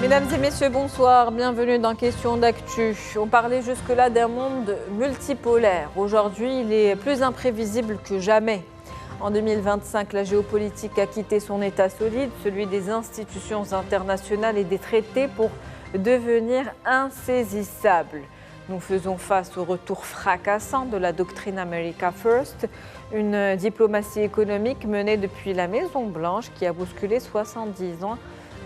Mesdames et messieurs, bonsoir. Bienvenue dans Question d'actu. On parlait jusque-là d'un monde multipolaire. Aujourd'hui, il est plus imprévisible que jamais. En 2025, la géopolitique a quitté son état solide, celui des institutions internationales et des traités, pour devenir insaisissable. Nous faisons face au retour fracassant de la doctrine America First, une diplomatie économique menée depuis la Maison-Blanche qui a bousculé 70 ans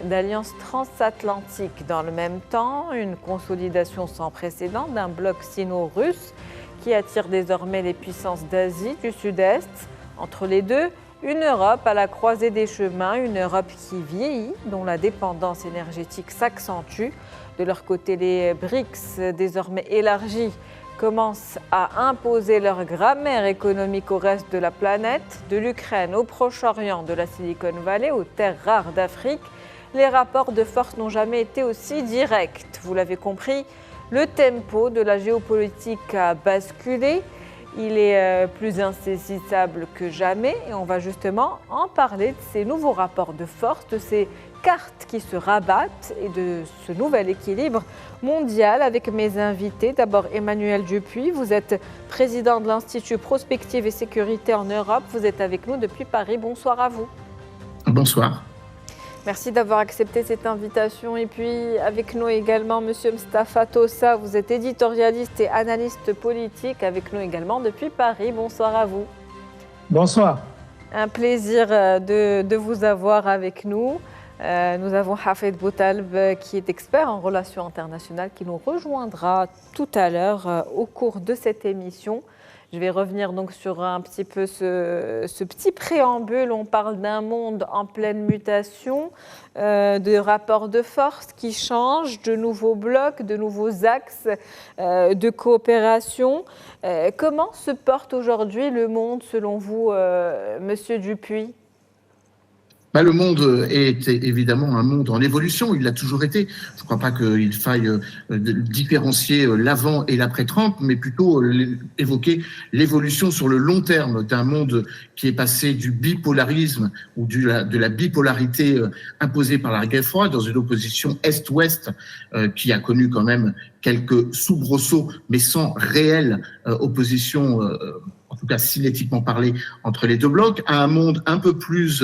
d'alliance transatlantique. Dans le même temps, une consolidation sans précédent d'un bloc sino-russe qui attire désormais les puissances d'Asie du Sud-Est. Entre les deux, une Europe à la croisée des chemins, une Europe qui vieillit, dont la dépendance énergétique s'accentue. De leur côté, les BRICS, désormais élargis, commencent à imposer leur grammaire économique au reste de la planète. De l'Ukraine au Proche-Orient, de la Silicon Valley aux terres rares d'Afrique, les rapports de force n'ont jamais été aussi directs. Vous l'avez compris, le tempo de la géopolitique a basculé. Il est plus insaisissable que jamais et on va justement en parler de ces nouveaux rapports de force, de ces cartes qui se rabattent et de ce nouvel équilibre mondial avec mes invités. D'abord Emmanuel Dupuis, vous êtes président de l'Institut Prospective et Sécurité en Europe. Vous êtes avec nous depuis Paris. Bonsoir à vous. Bonsoir. Merci d'avoir accepté cette invitation. Et puis avec nous également Monsieur Mustapha Tossa, vous êtes éditorialiste et analyste politique, avec nous également depuis Paris. Bonsoir à vous. Bonsoir. Un plaisir de vous avoir avec nous. Nous avons Hafed Boutaleb qui est expert en relations internationales qui nous rejoindra tout à l'heure au cours de cette émission. Je vais revenir donc sur un petit peu ce petit préambule. On parle d'un monde en pleine mutation, de rapports de force qui changent, de nouveaux blocs, de nouveaux axes de coopération. Comment se porte aujourd'hui le monde selon vous, Monsieur Dupuis ? Le monde est évidemment un monde en évolution, il l'a toujours été. Je ne crois pas qu'il faille différencier l'avant et l'après-Trump, mais plutôt évoquer l'évolution sur le long terme d'un monde qui est passé du bipolarisme ou de la bipolarité imposée par la guerre froide dans une opposition Est-Ouest qui a connu quand même quelques soubresauts, mais sans réelle opposition en tout cas cinétiquement parlé, entre les deux blocs, à un monde un peu plus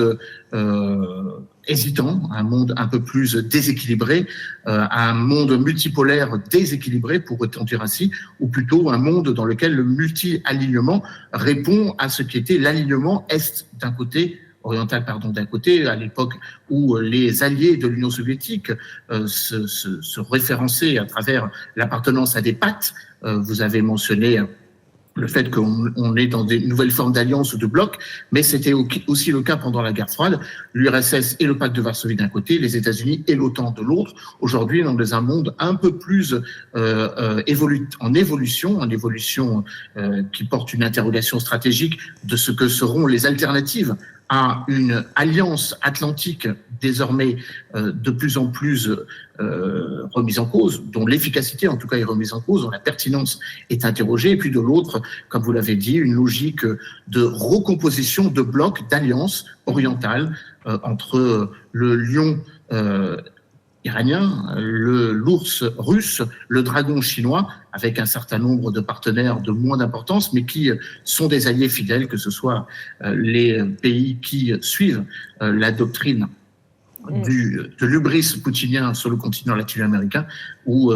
hésitant, un monde un peu plus déséquilibré, à un monde multipolaire déséquilibré, pour dire ainsi, ou plutôt un monde dans lequel le multi-alignement répond à ce qui était l'alignement Est d'un côté, oriental d'un côté, à l'époque où les alliés de l'Union soviétique se référençaient à travers l'appartenance à des pactes. Vous avez mentionné le fait qu'on est dans des nouvelles formes d'alliances ou de blocs, mais c'était aussi le cas pendant la guerre froide. L'URSS et le pacte de Varsovie d'un côté, les États-Unis et l'OTAN de l'autre. Aujourd'hui, on est dans un monde un peu plus en évolution qui porte une interrogation stratégique de ce que seront les alternatives à une alliance atlantique désormais de plus en plus remise en cause, dont l'efficacité en tout cas est remise en cause, dont la pertinence est interrogée, et puis de l'autre, comme vous l'avez dit, une logique de recomposition de blocs d'alliances orientales entre le lion iranien, l'ours russe, le dragon chinois, avec un certain nombre de partenaires de moins d'importance, mais qui sont des alliés fidèles, que ce soit les pays qui suivent la doctrine de l'hubris poutinien sur le continent latino-américain ou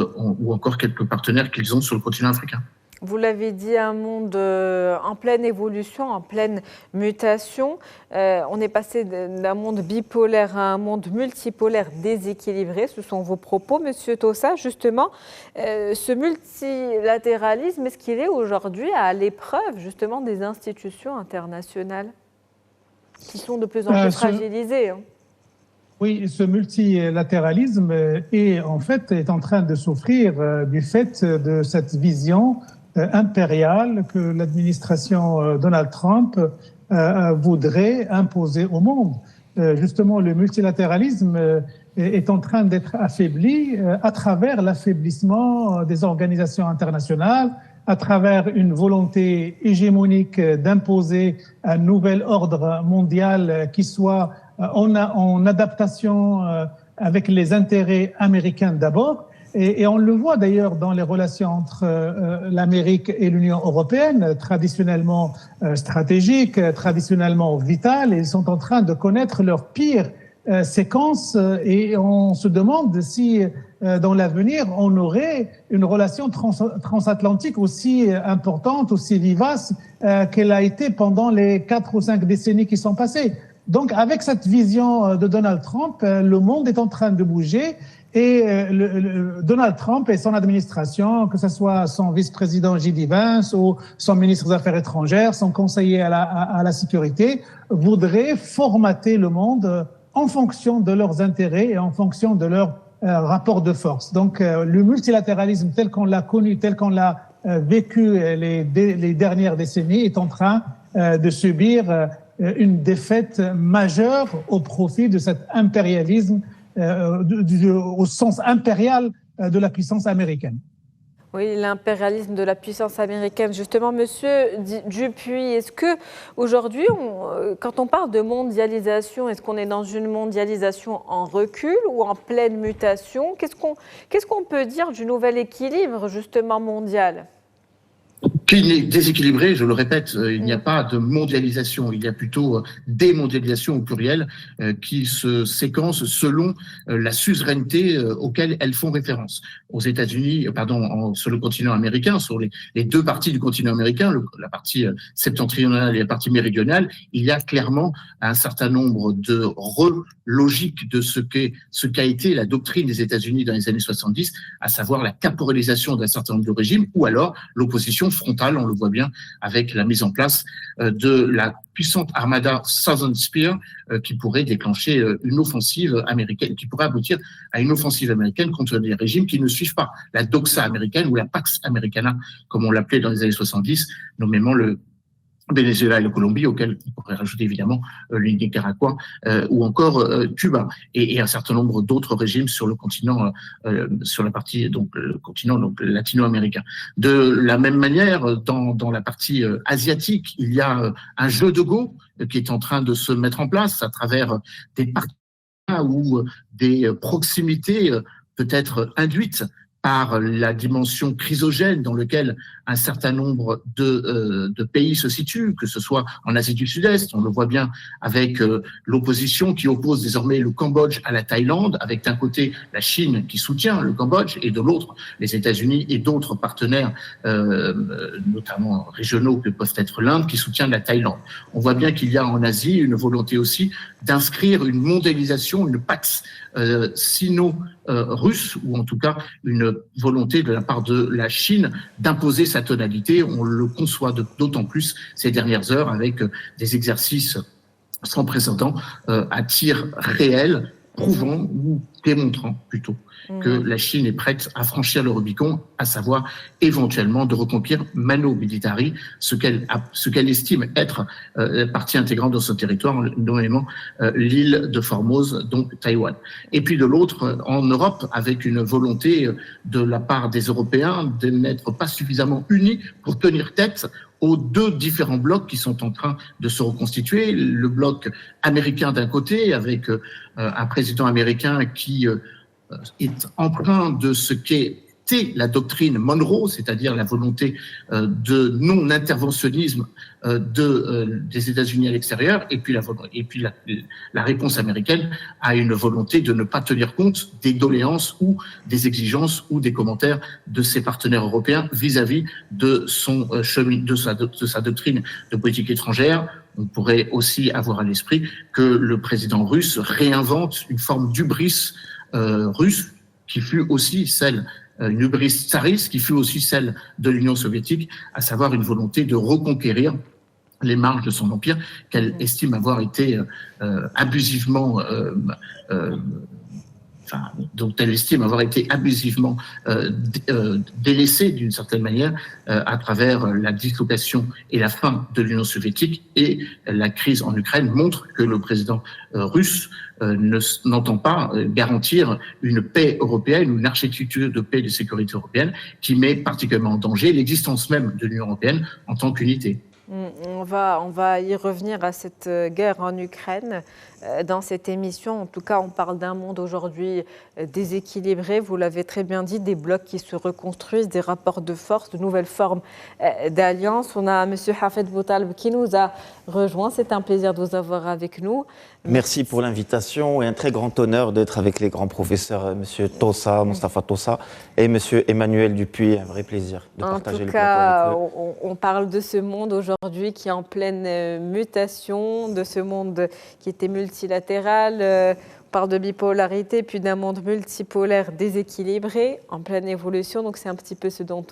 encore quelques partenaires qu'ils ont sur le continent africain. Vous l'avez dit, un monde en pleine évolution, en pleine mutation. On est passé d'un monde bipolaire à un monde multipolaire déséquilibré. Ce sont vos propos, Monsieur Tossa. Justement, ce multilatéralisme, est-ce qu'il est aujourd'hui à l'épreuve justement des institutions internationales qui sont de plus en plus fragilisées Oui, ce multilatéralisme est en train de souffrir du fait de cette vision impériale que l'administration Donald Trump voudrait imposer au monde. Justement, le multilatéralisme est en train d'être affaibli à travers l'affaiblissement des organisations internationales, à travers une volonté hégémonique d'imposer un nouvel ordre mondial qui soit en adaptation avec les intérêts américains d'abord. Et on le voit d'ailleurs dans les relations entre l'Amérique et l'Union européenne, traditionnellement stratégiques, traditionnellement vitales. Ils sont en train de connaître leur pire séquence et on se demande si dans l'avenir on aurait une relation transatlantique aussi importante, aussi vivace qu'elle a été pendant les 4 ou 5 décennies qui sont passées. Donc avec cette vision de Donald Trump, le monde est en train de bouger. Et Donald Trump et son administration, que ce soit son vice-président J.D. Vance ou son ministre des Affaires étrangères, son conseiller à la sécurité, voudraient formater le monde en fonction de leurs intérêts et en fonction de leurs rapports de force. Donc le multilatéralisme tel qu'on l'a connu, tel qu'on l'a vécu les dernières décennies est en train de subir une défaite majeure au profit de cet impérialisme au sens impérial de la puissance américaine. Oui, l'impérialisme de la puissance américaine. Justement, Monsieur Dupuy, est-ce que aujourd'hui, quand on parle de mondialisation, est-ce qu'on est dans une mondialisation en recul ou en pleine mutation? Qu'est-ce qu'on peut dire du nouvel équilibre justement mondial? Qui est déséquilibré, je le répète, il n'y a pas de mondialisation, il y a plutôt démondialisation au pluriel qui se séquence selon la suzeraineté auquel elles font référence. Aux États-Unis, sur le continent américain, sur les 2 parties du continent américain, la partie septentrionale et la partie méridionale, il y a clairement un certain nombre de logiques de ce qu'a été la doctrine des États-Unis dans les années 70, à savoir la caporalisation d'un certain nombre de régimes, ou alors l'opposition frontale, on le voit bien avec la mise en place de la puissante armada Southern Spear qui pourrait déclencher une offensive américaine, qui pourrait aboutir à une offensive américaine contre des régimes qui ne suivent pas la doxa américaine ou la Pax Americana, comme on l'appelait dans les années 70, nommément le Venezuela et la Colombie, auquel on pourrait rajouter évidemment le Nicaragua ou encore Cuba et un certain nombre d'autres régimes sur le continent, sur la partie le continent latino-américain. De la même manière, dans la partie asiatique, il y a un jeu de go qui est en train de se mettre en place à travers des partenariats ou des proximités peut-être induites par la dimension chrysogène dans laquelle un certain nombre de pays se situent, que ce soit en Asie du Sud-Est, on le voit bien avec l'opposition qui oppose désormais le Cambodge à la Thaïlande, avec d'un côté la Chine qui soutient le Cambodge et de l'autre les États-Unis et d'autres partenaires, notamment régionaux que peuvent être l'Inde, qui soutient la Thaïlande. On voit bien qu'il y a en Asie une volonté aussi d'inscrire une mondialisation, une pax sino-russe, ou en tout cas une volonté de la part de la Chine d'imposer sa tonalité. On le conçoit d'autant plus ces dernières heures avec des exercices sans précédent à tir réel, prouvant ou démontrant plutôt que la Chine est prête à franchir le Rubicon, à savoir éventuellement de reconquérir mano militari, ce qu'elle estime être partie intégrante de son territoire, notamment l'île de Formose, donc Taïwan. Et puis de l'autre, en Europe, avec une volonté de la part des Européens de n'être pas suffisamment unis pour tenir tête aux 2 différents blocs qui sont en train de se reconstituer. Le bloc américain d'un côté, avec un président américain qui est empreint de ce qu'était la doctrine Monroe, c'est-à-dire la volonté de non-interventionnisme des États-Unis à l'extérieur, et puis la réponse américaine à une volonté de ne pas tenir compte des doléances ou des exigences ou des commentaires de ses partenaires européens vis-à-vis de sa doctrine de politique étrangère. On pourrait aussi avoir à l'esprit que le président russe réinvente une forme d'hubris russe qui fut aussi celle, une hubris tsariste qui fut aussi celle de l'Union soviétique, à savoir une volonté de reconquérir les marges de son empire qu'elle estime avoir été abusivement dont elle estime avoir été abusivement délaissée d'une certaine manière à travers la dislocation et la fin de l'Union soviétique, et la crise en Ukraine montre que le président russe n'entend pas garantir une paix européenne ou une architecture de paix et de sécurité européenne qui met particulièrement en danger l'existence même de l'Union européenne en tant qu'unité. On va y revenir à cette guerre en Ukraine dans cette émission. En tout cas, on parle d'un monde aujourd'hui déséquilibré, vous l'avez très bien dit, des blocs qui se reconstruisent, des rapports de force, de nouvelles formes d'alliance. On a M. Hafed Boutaleb qui nous a rejoint. C'est un plaisir de vous avoir avec nous. Merci pour l'invitation et un très grand honneur d'être avec les grands professeurs, M. Tossa, Moustapha Tossa et M. Emmanuel Dupuis. Un vrai plaisir de partager le plateau avec eux. On parle de ce monde aujourd'hui qui est en pleine mutation, de ce monde qui était multilatéral. On parle de bipolarité, puis d'un monde multipolaire déséquilibré, en pleine évolution. Donc c'est un petit peu ce dont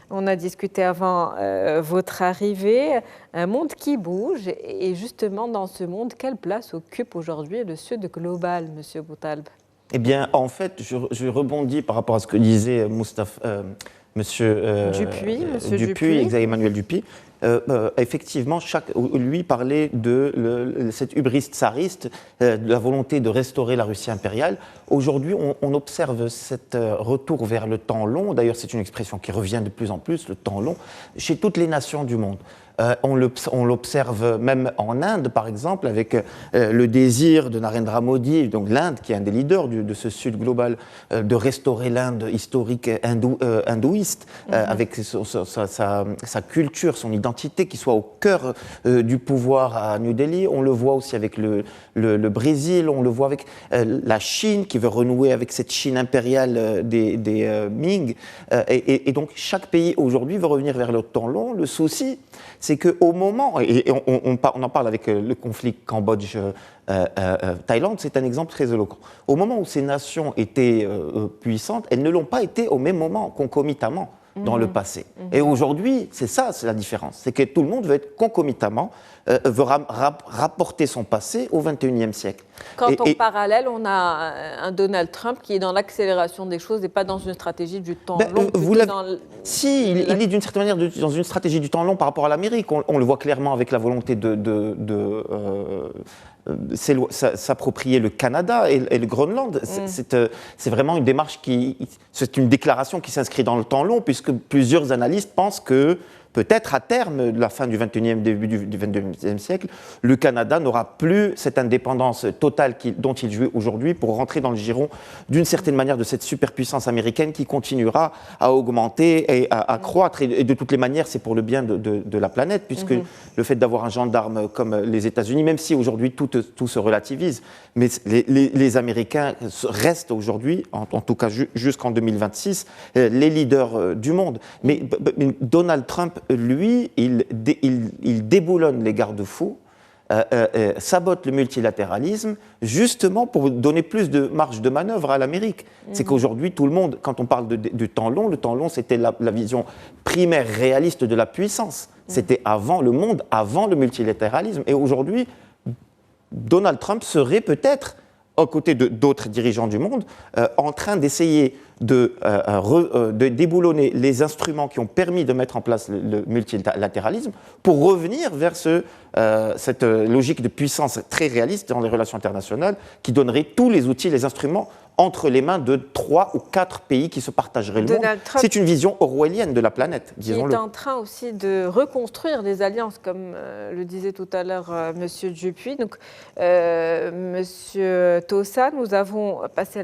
on a discuté avant votre arrivée. Un monde qui bouge. Et justement, dans ce monde, quelle place occupe aujourd'hui le Sud global, M. Boutaleb? Eh bien, en fait, je rebondis par rapport à ce que disait Monsieur Dupuis, Emmanuel Dupuis. Effectivement, lui parlait de cette hubris tsariste, de la volonté de restaurer la Russie impériale. Aujourd'hui, on observe cet retour vers le temps long. D'ailleurs, c'est une expression qui revient de plus en plus, le temps long, chez toutes les nations du monde. On l'observe même en Inde, par exemple, avec le désir de Narendra Modi, donc l'Inde, qui est un des leaders de ce Sud global, de restaurer l'Inde historique hindouiste, avec sa culture, son identité, qui soit au cœur du pouvoir à New Delhi. On le voit aussi avec le Brésil, on le voit avec la Chine, qui veut renouer avec cette Chine impériale des Ming. Et donc, chaque pays, aujourd'hui, veut revenir vers le temps long. Le souci, c'est qu'au moment, et on en parle avec le conflit Cambodge-Thaïlande, c'est un exemple très éloquent. Au moment où ces nations étaient puissantes, elles ne l'ont pas été au même moment, concomitamment, dans le passé. Et aujourd'hui, c'est la différence. C'est que tout le monde veut être concomitamment, veut rapporter son passé au XXIe siècle. En parallèle, on a un Donald Trump qui est dans l'accélération des choses et pas dans une stratégie du temps long. Il est d'une certaine manière dans une stratégie du temps long par rapport à l'Amérique. On le voit clairement avec la volonté de s'approprier le Canada et le Groenland. C'est vraiment une démarche c'est une déclaration qui s'inscrit dans le temps long, puisque plusieurs analystes pensent que peut-être à terme de la fin du XXIe, début du XXIe siècle, le Canada n'aura plus cette indépendance totale dont il jouit aujourd'hui pour rentrer dans le giron d'une certaine manière de cette superpuissance américaine qui continuera à augmenter et à croître. Et de toutes les manières, c'est pour le bien de la planète, puisque le fait d'avoir un gendarme comme les États-Unis, même si aujourd'hui tout se relativise, mais les Américains restent aujourd'hui, en tout cas jusqu'en 2026, les leaders du monde. Mais Donald Trump, lui, il déboulonne les garde-fous, sabote le multilatéralisme, justement pour donner plus de marge de manœuvre à l'Amérique. C'est qu'aujourd'hui, tout le monde, quand on parle du temps long, le temps long, c'était la vision primaire réaliste de la puissance. C'était le monde avant le multilatéralisme. Et aujourd'hui, Donald Trump serait peut-être, aux côtés d'autres dirigeants du monde, en train d'essayer de déboulonner les instruments qui ont permis de mettre en place le multilatéralisme pour revenir vers cette logique de puissance très réaliste dans les relations internationales qui donnerait tous les outils, les instruments entre les mains de 3 ou 4 pays qui se partageraient le monde. C'est une vision orwellienne de la planète, disons-le. Il est en train aussi de reconstruire des alliances, comme le disait tout à l'heure M. Dupuis. Donc, M. Tossa, nous avons passé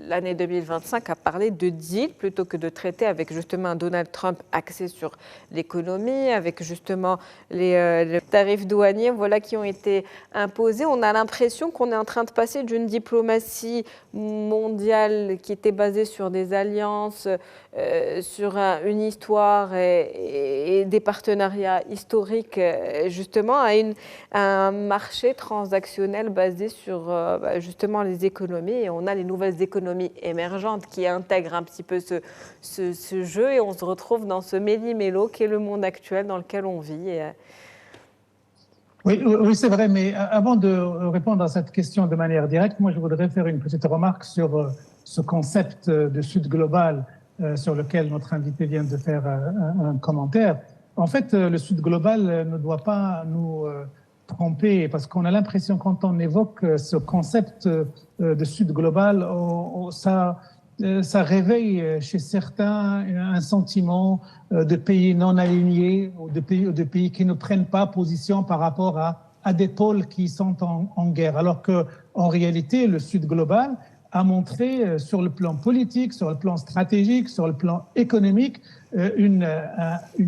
l'année 2025 à parler de deal plutôt que de traiter avec justement un Donald Trump axé sur l'économie, avec justement les tarifs douaniers qui ont été imposés. On a l'impression qu'on est en train de passer d'une diplomatie mondiale qui était basée sur des alliances, sur une histoire et des partenariats historiques, justement, à un marché transactionnel basé sur justement les économies. Et on a les nouvelles économies émergentes qui intègrent un petit peu ce jeu et on se retrouve dans ce méli-mélo qui est le monde actuel dans lequel on vit. Oui, c'est vrai, mais avant de répondre à cette question de manière directe, moi je voudrais faire une petite remarque sur ce concept de Sud global sur lequel notre invité vient de faire un commentaire. En fait, le Sud global ne doit pas nous tromper, parce qu'on a l'impression, quand on évoque ce concept de Sud global, ça ça réveille chez certains un sentiment de pays non alignés ou de pays qui ne prennent pas position par rapport à des pôles qui sont en guerre. Alors qu'en réalité, le Sud global a montré sur le plan politique, sur le plan stratégique, sur le plan économique, une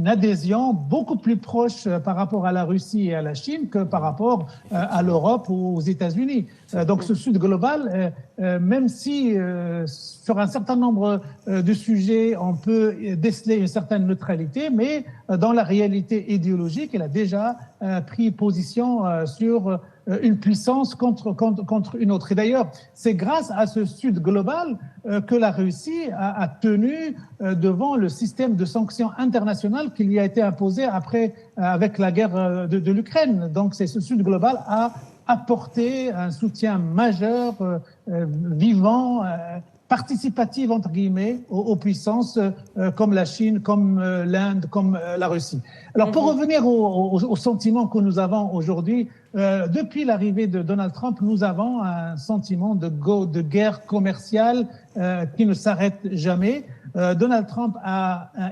adhésion beaucoup plus proche par rapport à la Russie et à la Chine que par rapport à l'Europe ou aux États-Unis. Donc ce Sud global, même si sur un certain nombre de sujets, on peut déceler une certaine neutralité, mais dans la réalité idéologique, il a déjà pris position sur une puissance contre une autre. Et d'ailleurs, c'est grâce à ce Sud global que la Russie a tenu devant le système de sanctions internationales qui lui a été imposé avec la guerre de l'Ukraine. Donc, c'est ce Sud global a apporté un soutien majeur, vivant, participative, entre guillemets, aux puissances comme la Chine, comme l'Inde, comme la Russie. Alors, pour revenir au sentiment que nous avons aujourd'hui, depuis l'arrivée de Donald Trump, nous avons un sentiment de guerre commerciale qui ne s'arrête jamais. Donald Trump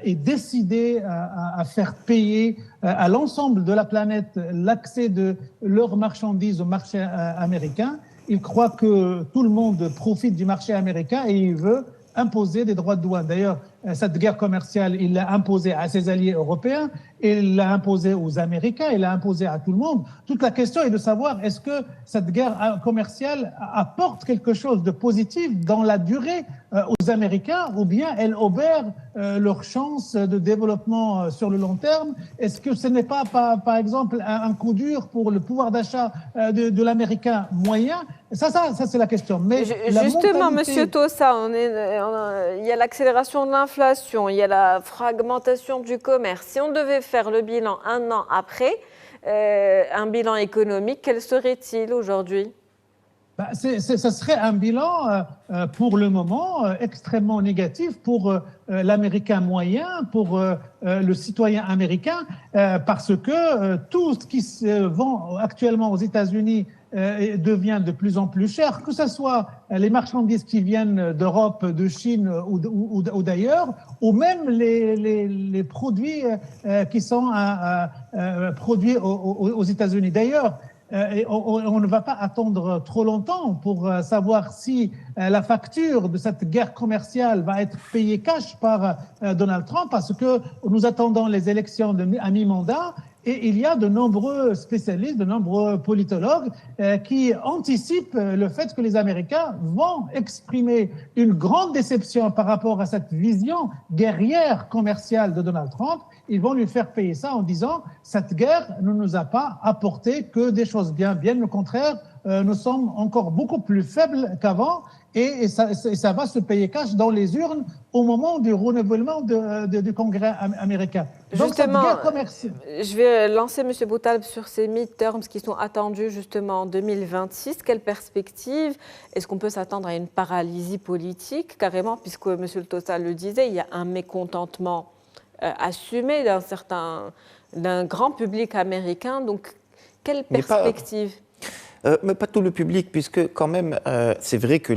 est décidé à faire payer à l'ensemble de la planète l'accès de leurs marchandises au marché américain. Il croit que tout le monde profite du marché américain et il veut imposer des droits de douane. D'ailleurs, cette guerre commerciale, il l'a imposée à ses alliés européens, il l'a imposée aux Américains, il l'a imposée à tout le monde. Toute la question est de savoir est-ce que cette guerre commerciale apporte quelque chose de positif dans la durée aux Américains ou bien elle obère leurs chances de développement sur le long terme. Est-ce que ce n'est pas, par exemple, un coup dur pour le pouvoir d'achat de l'Américain moyen? Ça c'est la question. Mais justement, Monsieur Tossa, il y a l'accélération de l'inflation, il y a la fragmentation du commerce. Si on devait faire le bilan un an après, un bilan économique, quel serait-il aujourd'hui ? Ça serait un bilan, pour le moment, extrêmement négatif pour l'Américain moyen, pour le citoyen américain, parce que tout ce qui se vend actuellement aux États-Unis devient de plus en plus cher, que ce soit les marchandises qui viennent d'Europe, de Chine ou d'ailleurs, ou même les produits qui sont produits aux États-Unis. D'ailleurs, on ne va pas attendre trop longtemps pour savoir si la facture de cette guerre commerciale va être payée cash par Donald Trump, parce que nous attendons les élections à mi-mandat. Et il y a de nombreux spécialistes, de nombreux politologues qui anticipent le fait que les Américains vont exprimer une grande déception par rapport à cette vision guerrière commerciale de Donald Trump. Ils vont lui faire payer ça en disant « cette guerre ne nous a pas apporté que des choses bien au contraire, nous sommes encore beaucoup plus faibles qu'avant et ça va se payer cash dans les urnes au moment du renouvellement du Congrès américain. » Donc, justement, je vais lancer M. Boutaleb sur ces midterms qui sont attendus justement en 2026. Quelle perspective? Est-ce qu'on peut s'attendre à une paralysie politique carrément, puisque M. Tossa le disait, il y a un mécontentement assumé d'un grand public américain. Donc, quelle perspective? Mais pas tout le public, puisque quand même, c'est vrai que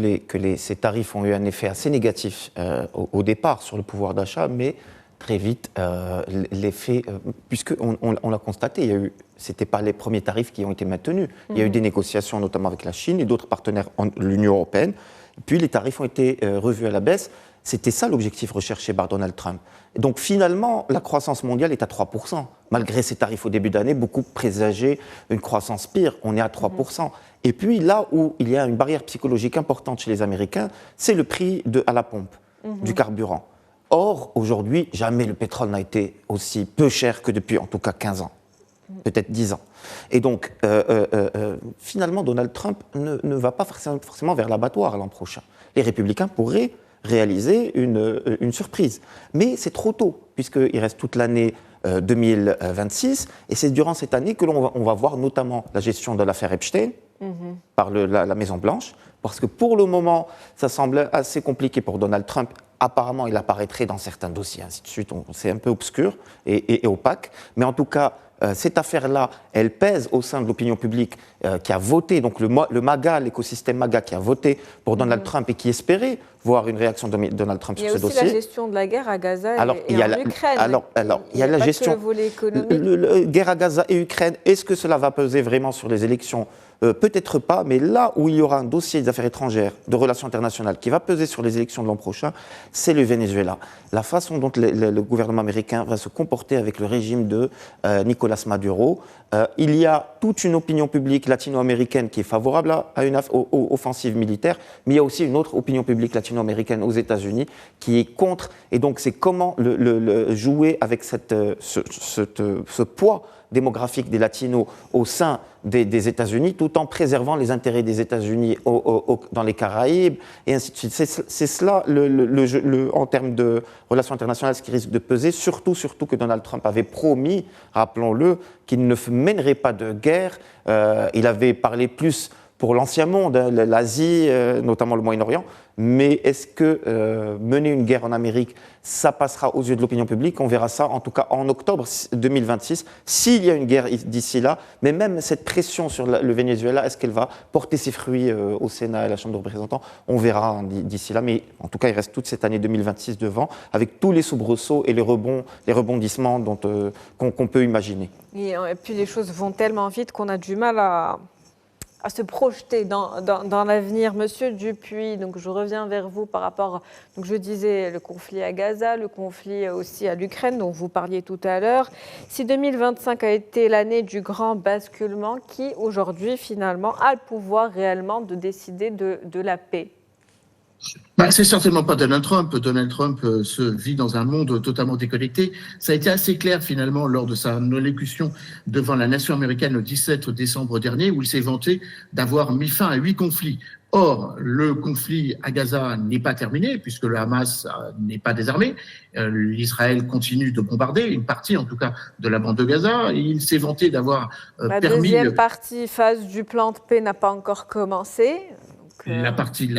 ces tarifs ont eu un effet assez négatif au départ sur le pouvoir d'achat, mais très vite, l'effet, puisqu'on l'a constaté, ce n'étaient pas les premiers tarifs qui ont été maintenus. Il y a eu des négociations, notamment avec la Chine et d'autres partenaires de l'Union européenne. Puis les tarifs ont été revus à la baisse. C'était ça l'objectif recherché par Donald Trump. Et donc finalement, la croissance mondiale est à 3%. Malgré ces tarifs au début d'année, beaucoup présageaient une croissance pire. On est à 3%. Et puis là où il y a une barrière psychologique importante chez les Américains, c'est le prix à la pompe du carburant. Or, aujourd'hui, jamais le pétrole n'a été aussi peu cher que depuis en tout cas 15 ans. Peut-être 10 ans. Et donc, finalement, Donald Trump ne va pas forcément vers l'abattoir l'an prochain. Les républicains pourraient réaliser une surprise. Mais c'est trop tôt, puisqu'il reste toute l'année 2026, et c'est durant cette année que l'on va voir notamment la gestion de l'affaire Epstein par la Maison-Blanche, parce que pour le moment, ça semble assez compliqué pour Donald Trump. Apparemment, il apparaîtrait dans certains dossiers, ainsi de suite. C'est un peu obscur et opaque, mais en tout cas, cette affaire-là, elle pèse au sein de l'opinion publique qui a voté, donc le MAGA, l'écosystème MAGA qui a voté pour Donald Trump et qui espérait voir une réaction de Donald Trump sur ce dossier. Il y a aussi la gestion de la guerre à Gaza et en Ukraine. Il y a la gestion. Le volet économique. Guerre à Gaza et Ukraine, est-ce que cela va peser vraiment sur les élections ? Peut-être pas, mais là où il y aura un dossier des affaires étrangères, de relations internationales, qui va peser sur les élections de l'an prochain, c'est le Venezuela. La façon dont le gouvernement américain va se comporter avec le régime de Nicolás Maduro. Il y a toute une opinion publique latino-américaine qui est favorable à une offensive militaire, mais il y a aussi une autre opinion publique latino-américaine aux États-Unis qui est contre. Et donc, c'est comment jouer avec ce poids démographique des latinos au sein des États-Unis, tout en préservant les intérêts des États-Unis dans les Caraïbes, et ainsi de suite. C'est cela, en termes de relations internationales, ce qui risque de peser, surtout que Donald Trump avait promis, rappelons-le, qu'il ne mènerait pas de guerre. Il avait parlé plus pour l'ancien monde, l'Asie, notamment le Moyen-Orient. Mais est-ce que mener une guerre en Amérique, ça passera aux yeux de l'opinion publique ? On verra ça, en tout cas en octobre 2026, s'il y a une guerre d'ici là. Mais même cette pression sur le Venezuela, est-ce qu'elle va porter ses fruits au Sénat et à la Chambre des représentants ? On verra d'ici là. Mais en tout cas, il reste toute cette année 2026 devant, avec tous les soubresauts et les rebondissements qu'on peut imaginer. Et puis les choses vont tellement vite qu'on a du mal à se projeter dans l'avenir. Monsieur Dupuy, donc je reviens vers vous par rapport, donc je disais, le conflit à Gaza, le conflit aussi à l'Ukraine, dont vous parliez tout à l'heure. Si 2025 a été l'année du grand basculement, qui aujourd'hui finalement a le pouvoir réellement de décider de la paix ? C'est certainement pas Donald Trump. Donald Trump se vit dans un monde totalement déconnecté. Ça a été assez clair finalement lors de sa allocution devant la nation américaine le 17 décembre dernier, où il s'est vanté d'avoir mis fin à 8 conflits. Or, le conflit à Gaza n'est pas terminé puisque le Hamas n'est pas désarmé. L'Israël continue de bombarder une partie, en tout cas, de la bande de Gaza. Il s'est vanté d'avoir permis... La deuxième phase du plan de paix n'a pas encore commencé. La partie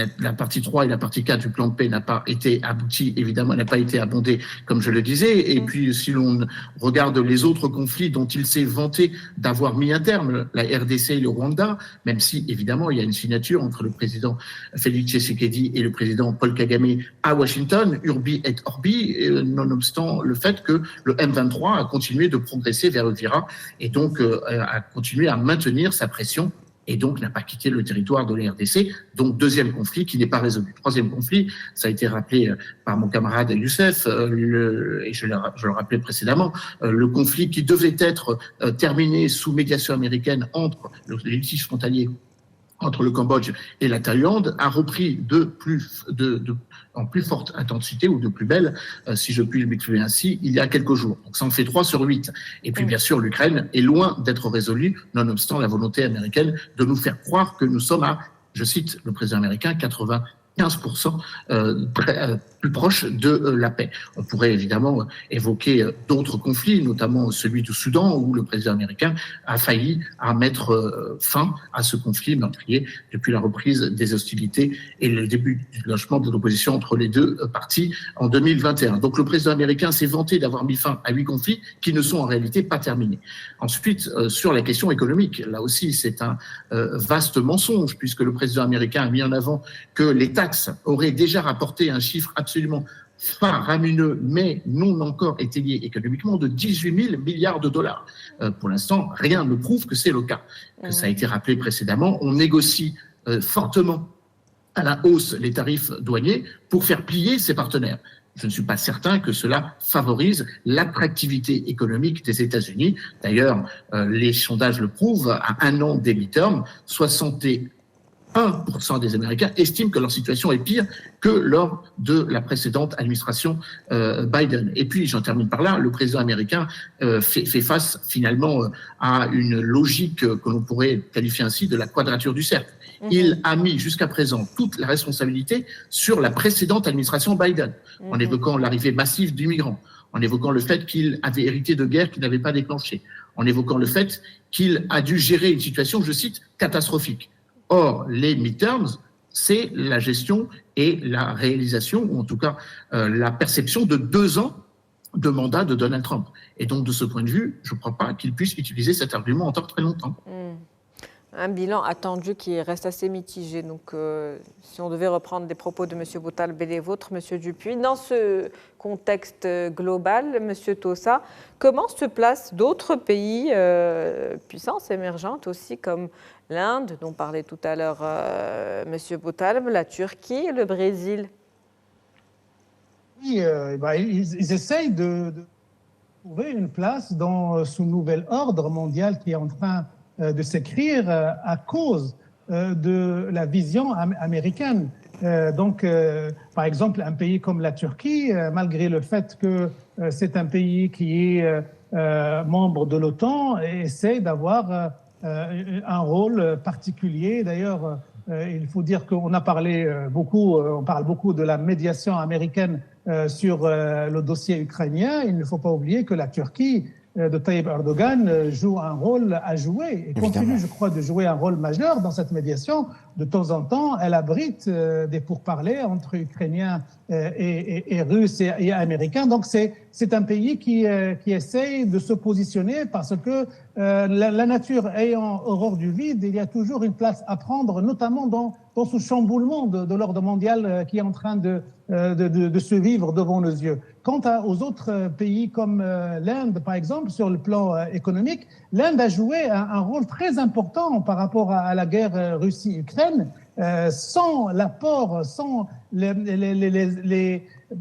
3 et la partie 4 du plan de paix n'a pas été aboutie, évidemment, n'a pas été abondée, comme je le disais. Et puis, si l'on regarde les autres conflits dont il s'est vanté d'avoir mis un terme, la RDC et le Rwanda, même si, évidemment, il y a une signature entre le président Félix Tshisekedi et le président Paul Kagame à Washington, urbi et orbi, nonobstant le fait que le M23 a continué de progresser vers Uvira et donc a continué à maintenir sa pression et donc n'a pas quitté le territoire de la RDC. Donc, deuxième conflit qui n'est pas résolu. Troisième conflit, ça a été rappelé par mon camarade Youssef, et je le rappelais précédemment, le conflit qui devait être terminé sous médiation américaine entre les litiges frontaliers entre le Cambodge et la Thaïlande a repris en plus forte intensité ou de plus belle, si je puis m'exprimer ainsi, il y a quelques jours. Donc ça en fait 3 sur 8. Et puis bien sûr, l'Ukraine est loin d'être résolue, nonobstant la volonté américaine de nous faire croire que nous sommes à, je cite le président américain, 95% plus proche de la paix. On pourrait évidemment évoquer d'autres conflits, notamment celui du Soudan, où le président américain a failli à mettre fin à ce conflit meurtrier depuis la reprise des hostilités et le début du lâchement de l'opposition entre les deux parties en 2021. Donc le président américain s'est vanté d'avoir mis fin à 8 conflits qui ne sont en réalité pas terminés. Ensuite, sur la question économique, là aussi c'est un vaste mensonge, puisque le président américain a mis en avant que les taxes auraient déjà rapporté un chiffre absolument faramineux, mais non encore étayé économiquement, de 18 000 milliards de dollars. Pour l'instant, rien ne prouve que c'est le cas. Que ça a été rappelé précédemment, on négocie fortement à la hausse les tarifs douaniers pour faire plier ses partenaires. Je ne suis pas certain que cela favorise l'attractivité économique des États-Unis. D'ailleurs, les sondages le prouvent, à un an des midterms, 1% des Américains estiment que leur situation est pire que lors de la précédente administration Biden. Et puis, j'en termine par là, le président américain fait face finalement à une logique que l'on pourrait qualifier ainsi de la quadrature du cercle. Il a mis jusqu'à présent toute la responsabilité sur la précédente administration Biden, en évoquant l'arrivée massive d'immigrants, en évoquant le fait qu'il avait hérité de guerres qu'il n'avait pas déclenchées, en évoquant le fait qu'il a dû gérer une situation, je cite, catastrophique. Or, les midterms, c'est la gestion et la réalisation, ou en tout cas la perception de 2 ans de mandat de Donald Trump. Et donc, de ce point de vue, je ne crois pas qu'il puisse utiliser cet argument encore très longtemps. Un bilan attendu qui reste assez mitigé. Donc, si on devait reprendre des propos de M. Boutaleb et les vôtres, M. Dupuy, dans ce contexte global, M. Tossa, comment se placent d'autres pays, puissances émergentes aussi, comme l'Inde, dont parlait tout à l'heure M. Boutaleb, la Turquie et le Brésil? Oui, ils essayent de trouver une place dans ce nouvel ordre mondial qui est en train de s'écrire à cause de la vision américaine. Par exemple, un pays comme la Turquie, malgré le fait que c'est un pays qui est membre de l'OTAN, essaie d'avoir un rôle particulier. D'ailleurs, il faut dire qu'on a parlé on parle beaucoup de la médiation américaine sur le dossier ukrainien. Il ne faut pas oublier que la Turquie de Tayyip Erdogan joue un rôle à jouer et continue, je crois, de jouer un rôle majeur dans cette médiation. De temps en temps, elle abrite des pourparlers entre Ukrainiens et Russes et Américains. Donc, c'est un pays qui essaye de se positionner parce que la nature ayant horreur du vide, il y a toujours une place à prendre, notamment dans ce chamboulement de l'ordre mondial qui est en train de se vivre devant nos yeux. Quant aux autres pays comme l'Inde, par exemple, sur le plan économique, l'Inde a joué un rôle très important par rapport à la guerre Russie-Ukraine. Sans l'apport, sans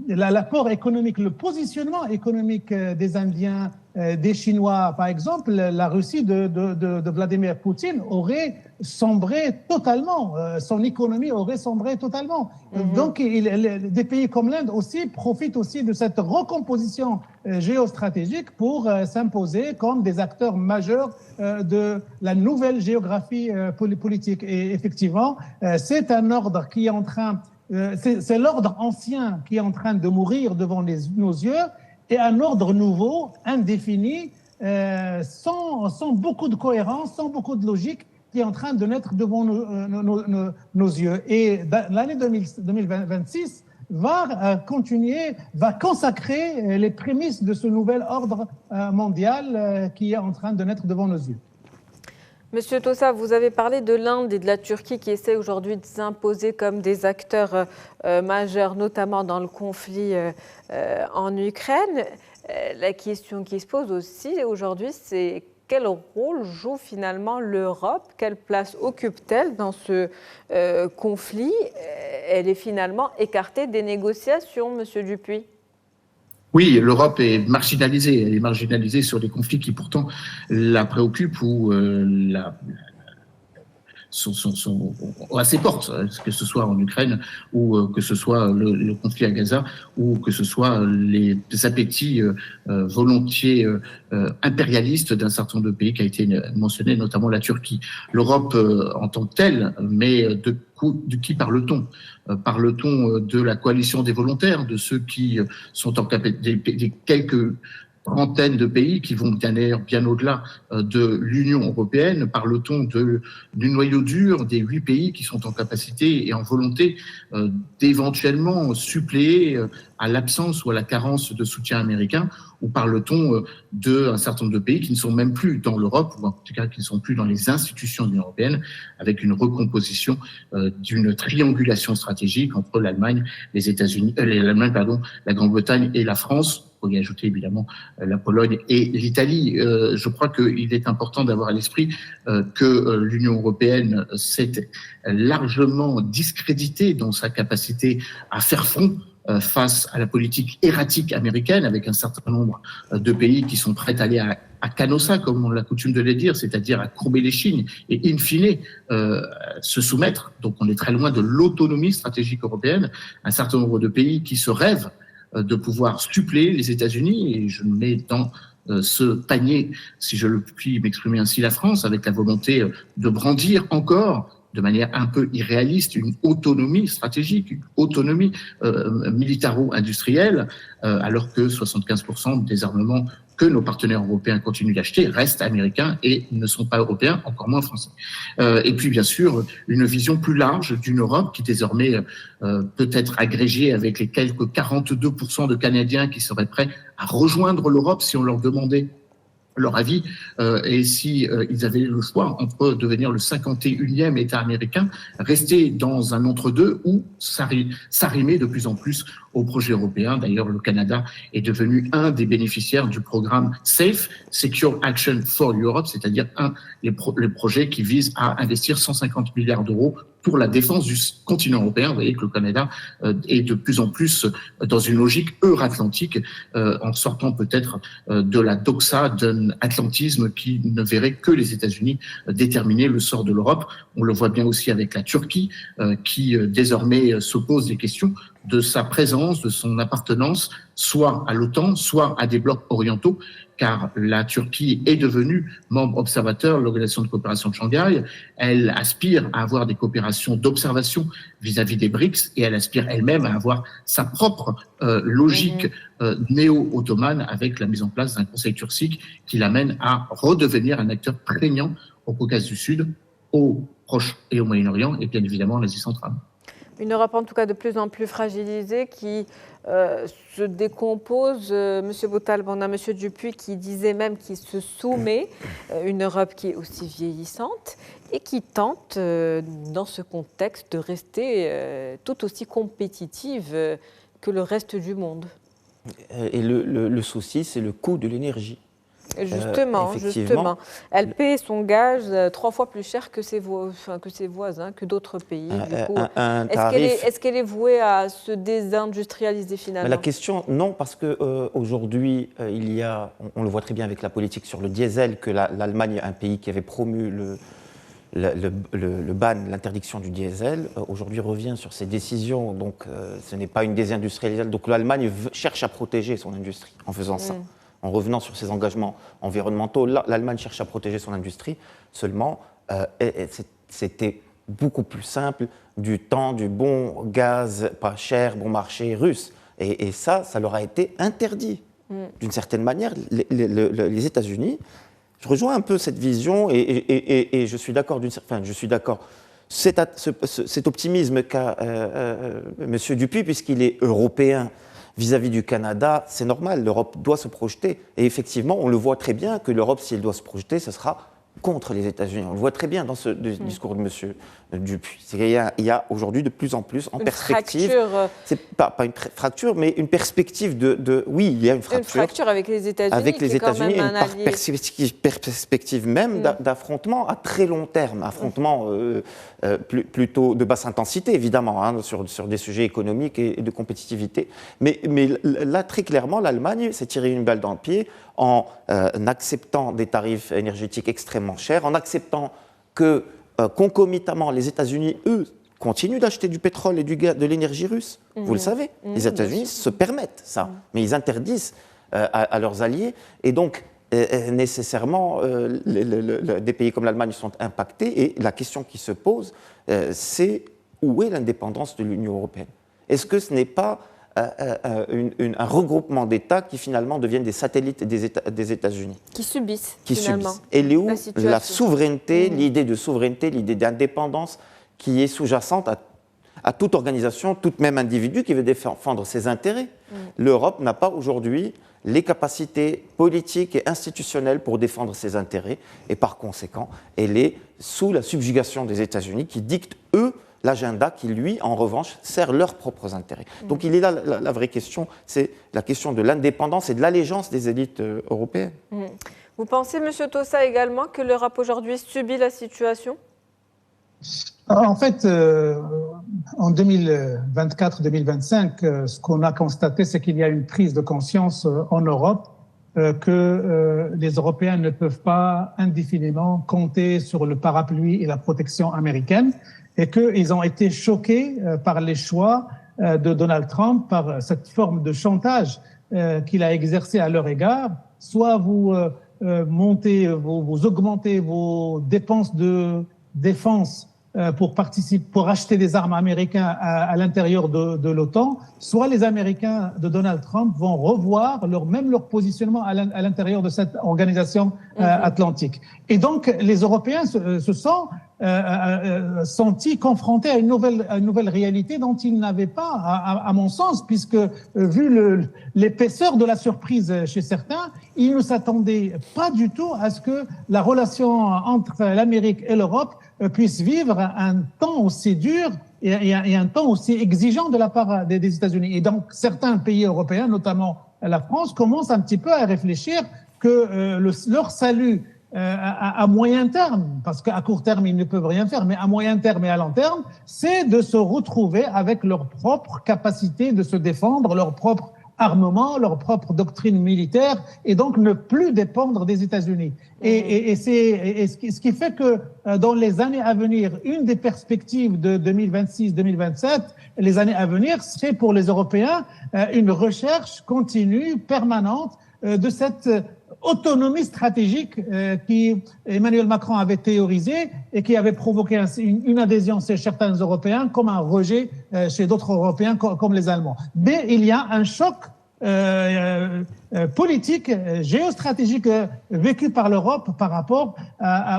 l'apport économique, le positionnement économique des Indiens, des Chinois, par exemple, la Russie de Vladimir Poutine aurait sombré totalement, son économie aurait sombré totalement. Donc, des pays comme l'Inde aussi profitent aussi de cette recomposition géostratégique pour s'imposer comme des acteurs majeurs de la nouvelle géographie politique. Et effectivement, c'est un ordre qui est en train, c'est l'ordre ancien qui est en train de mourir devant nos yeux, et un ordre nouveau, indéfini, sans beaucoup de cohérence, sans beaucoup de logique, qui est en train de naître devant nos yeux. Et l'année 2026 va consacrer les prémices de ce nouvel ordre mondial qui est en train de naître devant nos yeux. Monsieur Tossa, vous avez parlé de l'Inde et de la Turquie qui essaient aujourd'hui de s'imposer comme des acteurs majeurs, notamment dans le conflit en Ukraine. La question qui se pose aussi aujourd'hui, c'est quel rôle joue finalement l'Europe? Quelle place occupe-t-elle dans ce conflit? Elle est finalement écartée des négociations, Monsieur Dupuy. Oui, l'Europe est marginalisée. Elle est marginalisée sur des conflits qui pourtant la préoccupent ou sont à ses portes, que ce soit en Ukraine ou que ce soit le conflit à Gaza ou que ce soit les appétits volontiers impérialistes d'un certain nombre de pays qui a été mentionné, notamment la Turquie. L'Europe en tant que telle, mais de qui parle-t-on? Parle-t-on de la coalition des volontaires, de ceux qui sont en capacité, des quelques trentaine de pays qui vont bien au-delà de l'Union européenne? Parle-t-on du noyau dur des 8 pays qui sont en capacité et en volonté d'éventuellement suppléer à l'absence ou à la carence de soutien américain? Ou parle-t-on d'un certain nombre de pays qui ne sont même plus dans l'Europe, ou en tout cas qui ne sont plus dans les institutions de l'Union européenne, avec une recomposition d'une triangulation stratégique entre l'Allemagne, la Grande-Bretagne et la France? Pour y ajouter évidemment la Pologne et l'Italie. Je crois qu'il est important d'avoir à l'esprit que l'Union européenne s'est largement discréditée dans sa capacité à faire front face à la politique erratique américaine, avec un certain nombre de pays qui sont prêts à aller à Canossa, comme on a coutume de le dire, c'est-à-dire à courber les chines et in fine se soumettre. Donc on est très loin de l'autonomie stratégique européenne. Un certain nombre de pays qui se rêvent de pouvoir suppléer les États-Unis, et je mets dans ce panier, si je le puis m'exprimer ainsi, la France, avec la volonté de brandir encore, de manière un peu irréaliste, une autonomie stratégique, une autonomie militaro-industrielle, alors que 75% des armements que nos partenaires européens continuent d'acheter restent américains et ne sont pas européens, encore moins français. Et puis, bien sûr, une vision plus large d'une Europe qui désormais peut être agrégée avec les quelques 42% de Canadiens qui seraient prêts à rejoindre l'Europe si on leur demandait leur avis et si ils avaient le choix entre devenir le 51e État américain, rester dans un entre-deux ou s'arrimer de plus en plus au projet européen. D'ailleurs, le Canada est devenu un des bénéficiaires du programme SAFE, Secure Action for Europe, c'est-à-dire les projets qui visent à investir 150 milliards d'euros pour la défense du continent européen. Vous voyez que le Canada est de plus en plus dans une logique euro-atlantique, en sortant peut-être de la doxa d'un atlantisme qui ne verrait que les États-Unis déterminer le sort de l'Europe. On le voit bien aussi avec la Turquie, qui désormais se pose des questions de sa présence, de son appartenance, soit à l'OTAN, soit à des blocs orientaux, car la Turquie est devenue membre observateur de l'Organisation de coopération de Shanghai. Elle aspire à avoir des coopérations d'observation vis-à-vis des BRICS et elle aspire elle-même à avoir sa propre logique néo-ottomane avec la mise en place d'un conseil turcique qui l'amène à redevenir un acteur prégnant au Caucase du Sud, au Proche et au Moyen-Orient et bien évidemment en Asie centrale. Une Europe en tout cas de plus en plus fragilisée qui se décompose. Monsieur Boutaleb, on a Monsieur Dupuy qui disait même qu'il se soumet, une Europe qui est aussi vieillissante et qui tente dans ce contexte de rester tout aussi compétitive que le reste du monde. Et le souci, c'est le coût de l'énergie. Justement, elle paie son gaz 3 fois plus cher que ses voisins, que d'autres pays. Est-ce qu'elle est vouée à se désindustrialiser finalement? La question, non, parce qu'aujourd'hui, il y a, on le voit très bien avec la politique sur le diesel, que l'Allemagne, un pays qui avait promu le ban, l'interdiction du diesel, aujourd'hui revient sur ses décisions. Donc, ce n'est pas une désindustrialisation. Donc, l'Allemagne cherche à protéger son industrie en faisant ça. En revenant sur ses engagements environnementaux, l'Allemagne cherche à protéger son industrie. Seulement, c'était beaucoup plus simple du temps du bon gaz, pas cher, bon marché russe. Et ça leur a été interdit. D'une certaine manière, les États-Unis, je rejoins un peu cette vision et je suis d'accord, cet optimisme qu'a M. Dupuy, puisqu'il est européen, vis-à-vis du Canada, c'est normal, l'Europe doit se projeter. Et effectivement, on le voit très bien que l'Europe, si elle doit se projeter, ce sera contre les États-Unis. On le voit très bien dans ce discours de M. Dupuy. Il y a aujourd'hui de plus en plus en perspective. C'est pas une fracture, mais une perspective oui, il y a une fracture. Une fracture avec les États-Unis. Avec les États-Unis, une perspective même d'affrontement à très long terme, affrontement plutôt de basse intensité, évidemment, hein, sur des sujets économiques et de compétitivité. Mais là, très clairement, l'Allemagne s'est tiré une balle dans le pied en acceptant des tarifs énergétiques extrêmement chers, en acceptant que concomitamment, les États-Unis, eux, continuent d'acheter du pétrole et de l'énergie russe. Vous le savez, les États-Unis se permettent ça, mais ils interdisent à leurs alliés. Et donc, nécessairement, des pays comme l'Allemagne sont impactés. Et la question qui se pose, c'est où est l'indépendance de l'Union européenne? Est-ce que ce n'est pas un regroupement d'États qui finalement deviennent des satellites des États-Unis. Qui subissent, finalement. Et est où la souveraineté, l'idée de souveraineté, l'idée d'indépendance qui est sous-jacente à toute organisation, tout même individu qui veut défendre ses intérêts. L'Europe n'a pas aujourd'hui les capacités politiques et institutionnelles pour défendre ses intérêts et par conséquent, elle est sous la subjugation des États-Unis qui dictent, eux, l'agenda qui, lui, en revanche, sert leurs propres intérêts. Donc il est là la vraie question, c'est la question de l'indépendance et de l'allégeance des élites européennes. Vous pensez, M. Tossa, également que l'Europe aujourd'hui subit la situation? En fait, en 2024-2025, ce qu'on a constaté, c'est qu'il y a une prise de conscience en Europe que les Européens ne peuvent pas indéfiniment compter sur le parapluie et la protection américaine, et qu'ils ont été choqués par les choix de Donald Trump, par cette forme de chantage qu'il a exercé à leur égard. Soit vous vous augmentez vos dépenses de défense pour acheter des armes américaines à l'intérieur de l'OTAN, soit les Américains de Donald Trump vont revoir leur positionnement à l'intérieur de cette organisation atlantique. Et donc, les Européens se sont sentis confrontés à une nouvelle réalité dont ils n'avaient pas, à mon sens, puisque vu l'épaisseur de la surprise chez certains, ils ne s'attendaient pas du tout à ce que la relation entre l'Amérique et l'Europe puisse vivre un temps aussi dur et un temps aussi exigeant de la part des États-Unis. Et donc, certains pays européens, notamment la France, commencent un petit peu à réfléchir que leur salut à moyen terme, parce qu'à court terme, ils ne peuvent rien faire, mais à moyen terme et à long terme, c'est de se retrouver avec leur propre capacité de se défendre, leur propre armement, leur propre doctrine militaire, et donc ne plus dépendre des États-Unis. Et ce qui fait que dans les années à venir, une des perspectives de 2026-2027, les années à venir, serait pour les Européens une recherche continue, permanente, de cette autonomie stratégique qui Emmanuel Macron avait théorisée et qui avait provoqué une adhésion chez certains Européens comme un rejet chez d'autres Européens comme les Allemands. Mais il y a un choc politique, géostratégique vécu par l'Europe par rapport